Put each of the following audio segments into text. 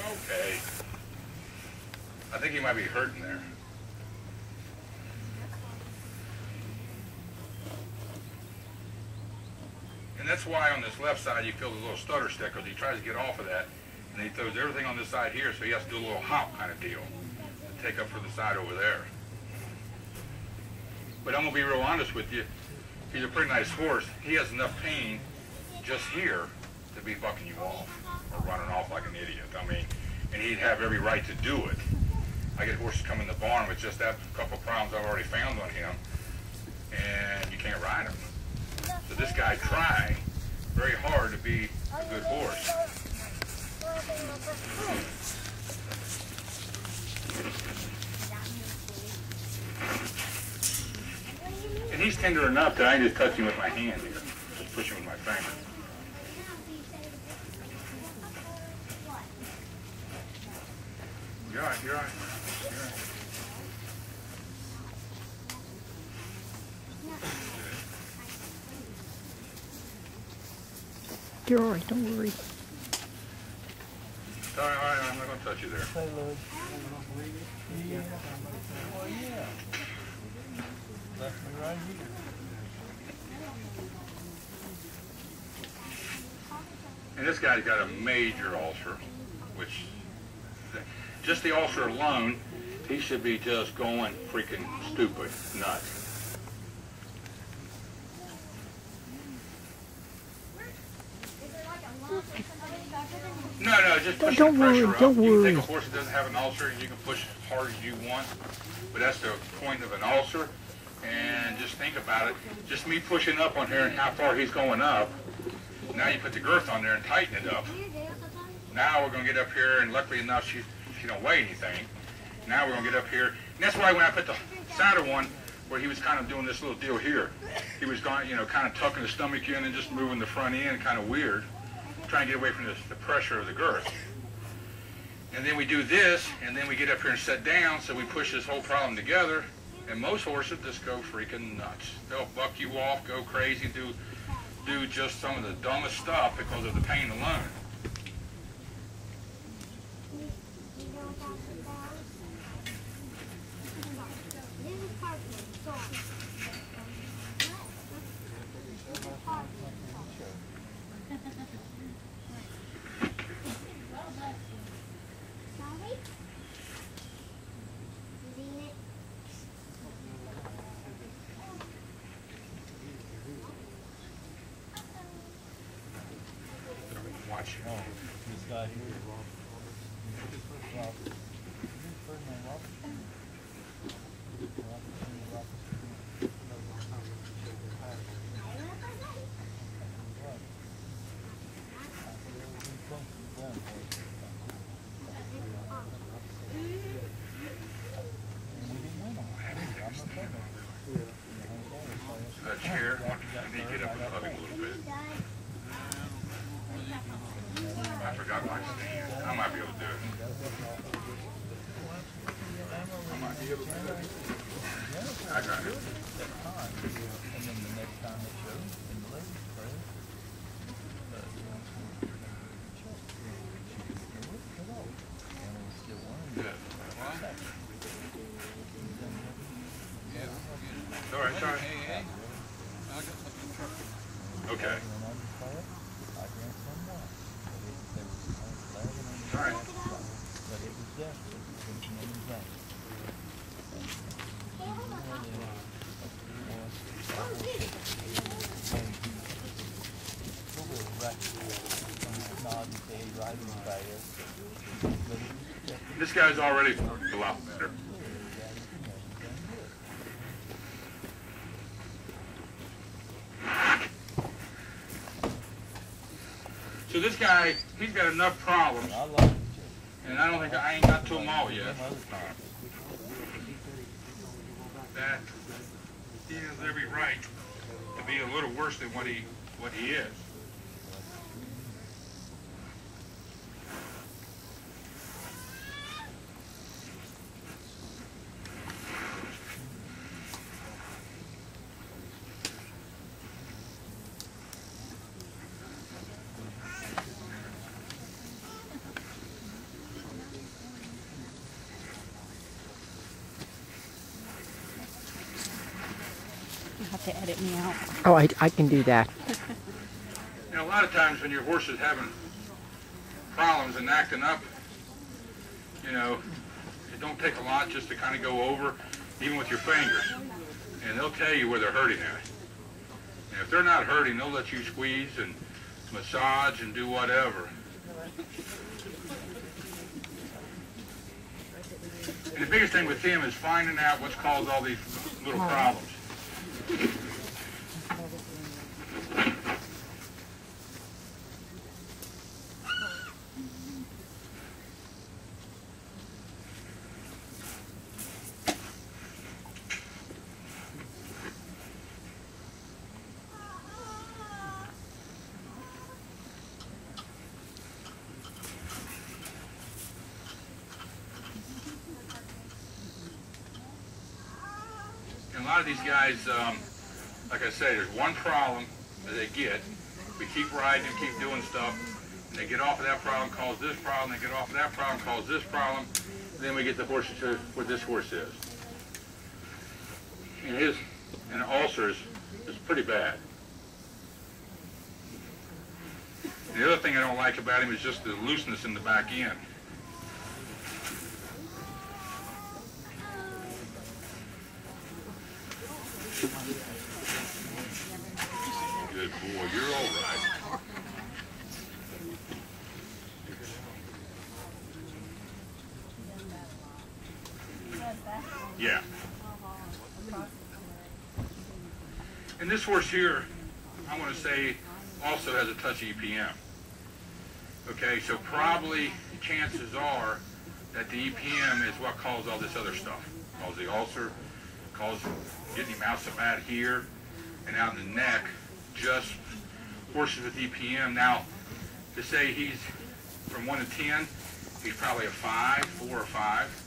Okay. I think he might be hurting there. And that's why on this left side you feel the little stutter step, because he tries to get off of that, and he throws everything on this side here, so he has to do a little hop kind of deal to take up for the side over there. But I'm going to be real honest with you. He's a pretty nice horse. He has enough pain just here to be bucking you off or running off like an idiot. I mean, and he'd have every right to do it. I get horses come in the barn with just that couple of problems I've already found on him, and you can't ride him. So this guy tried very hard to be a good horse. And he's tender enough that I can just touch him with my hand here. Just push him with my finger. You're all right, you're all right. You're all right, don't worry. All right, I'm not going to touch you there. And this guy's got a major ulcer, which, just the ulcer alone, he should be just going freaking stupid, nuts. No, just push the pressure up. Don't You worry. can take a horse that doesn't have an ulcer and you can push as hard as you want, but that's the point of an ulcer. And just think about it. Just me pushing up on here and how far he's going up. Now you put the girth on there and tighten it up. Now we're going to get up here, and luckily enough she don't weigh anything. Now we're going to get up here. And that's why when I put the saddle one, where he was kind of doing this little deal here, he was going, kind of tucking the stomach in and just moving the front end, kind of weird, trying to get away from the pressure of the girth. And then we do this, and then we get up here and sit down, so we push this whole problem together. And most horses just go freaking nuts. They'll buck you off, go crazy, do just some of the dumbest stuff because of the pain alone. Watch. Oh, this guy here. That chair, I need to get up and hug him a little bit. I forgot my stand. I might be able to do it. I might be able to do it. I got it. And then the next time it shows in the ladies' prayer, All right, sorry. Okay. All right. This guy's already a lot better. So this guy, he's got enough problems, and I don't think I ain't got to them all yet, that he has every right to be a little worse than what he is. to edit me out. Oh, I can do that. Now, a lot of times when your horse is having problems and acting up, you know, it don't take a lot just to kind of go over, even with your fingers, and they'll tell you where they're hurting at. And if they're not hurting, they'll let you squeeze and massage and do whatever. And the biggest thing with him is finding out what's caused all these little problems. And a lot of these guys, like I say, there's one problem that they get. We keep riding and keep doing stuff, and they get off of that problem, cause this problem, they get off of that problem, cause this problem, and then we get the horse to what this horse is. And his ulcers is pretty bad. And the other thing I don't like about him is just the looseness in the back end. Good boy, you're all right. Yeah. And this horse here, I want to say, also has a touch EPM. Okay, so probably chances are that the EPM is what caused all this other stuff. Caused the ulcer, caused getting him out so bad here and out in the neck. Just horses with EPM. Now, to say he's from 1 to 10, he's probably a 5, 4 or 5.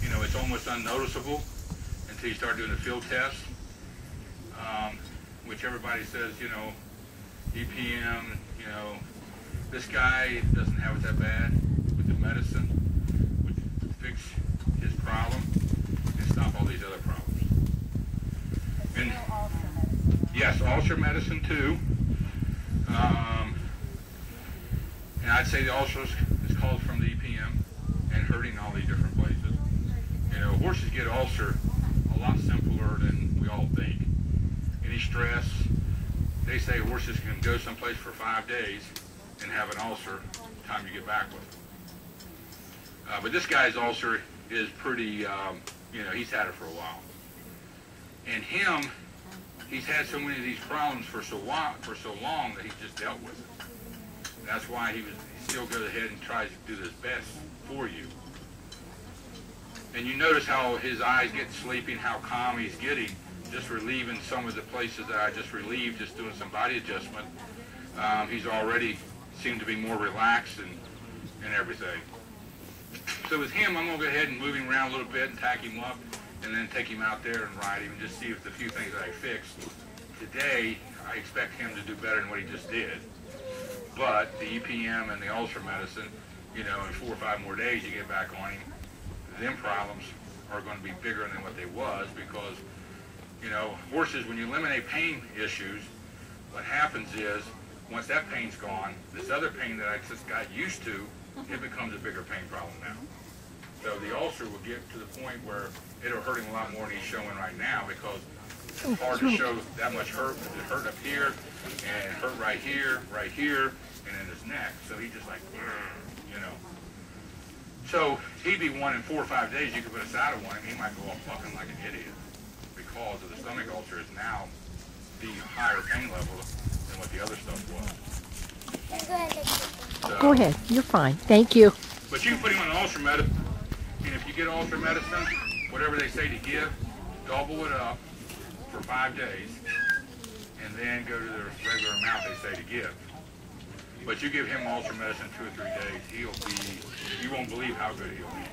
You know, it's almost unnoticeable until you start doing the field test, which everybody says, you know, EPM, you know, this guy doesn't have it that bad with the medicine, would fix his problem and stop all these other problems. And yes, ulcer medicine too. And I'd say the ulcer is caused from the EPM and hurting all these different places. You know, horses get ulcer a lot simpler than we all think. Any stress, they say horses can go someplace for 5 days and have an ulcer by the time you get back with them. But this guy's ulcer is pretty, you know, he's had it for a while. And him, he's had so many of these problems for so long that he's just dealt with it. That's why he still goes ahead and tries to do his best for you. And you notice how his eyes get sleepy and how calm he's getting, just relieving some of the places that I just relieved, just doing some body adjustment. He's already seemed to be more relaxed and everything. So with him, I'm going to go ahead and move him around a little bit and tack him up and then take him out there and ride him and just see if the few things that I fixed today, I expect him to do better than what he just did. But the EPM and the ulcer medicine, you know, in 4 or 5 more days you get back on him, them problems are going to be bigger than what they was because, you know, horses, when you eliminate pain issues, what happens is, once that pain's gone, this other pain that I just got used to, it becomes a bigger pain problem now. So the ulcer will get to the point where it'll hurt him a lot more than he's showing right now because it's hard to show that much hurt. It hurt up here, and it hurt right here, and in his neck. So he just like, you know. So he'd be one in 4 or 5 days. You could put a saddle on him, he might go off fucking like an idiot because of the stomach ulcer is now the higher pain level than what the other stuff was. So, Go ahead. You're fine. Thank you. but you can put him on ulcer medicine, and if you get ulcer medicine, whatever they say to give, double it up for 5 days, and then go to the regular amount they say to give. But you give him ulcer medicine 2 or 3 days, he'll be, you won't believe how good he'll be.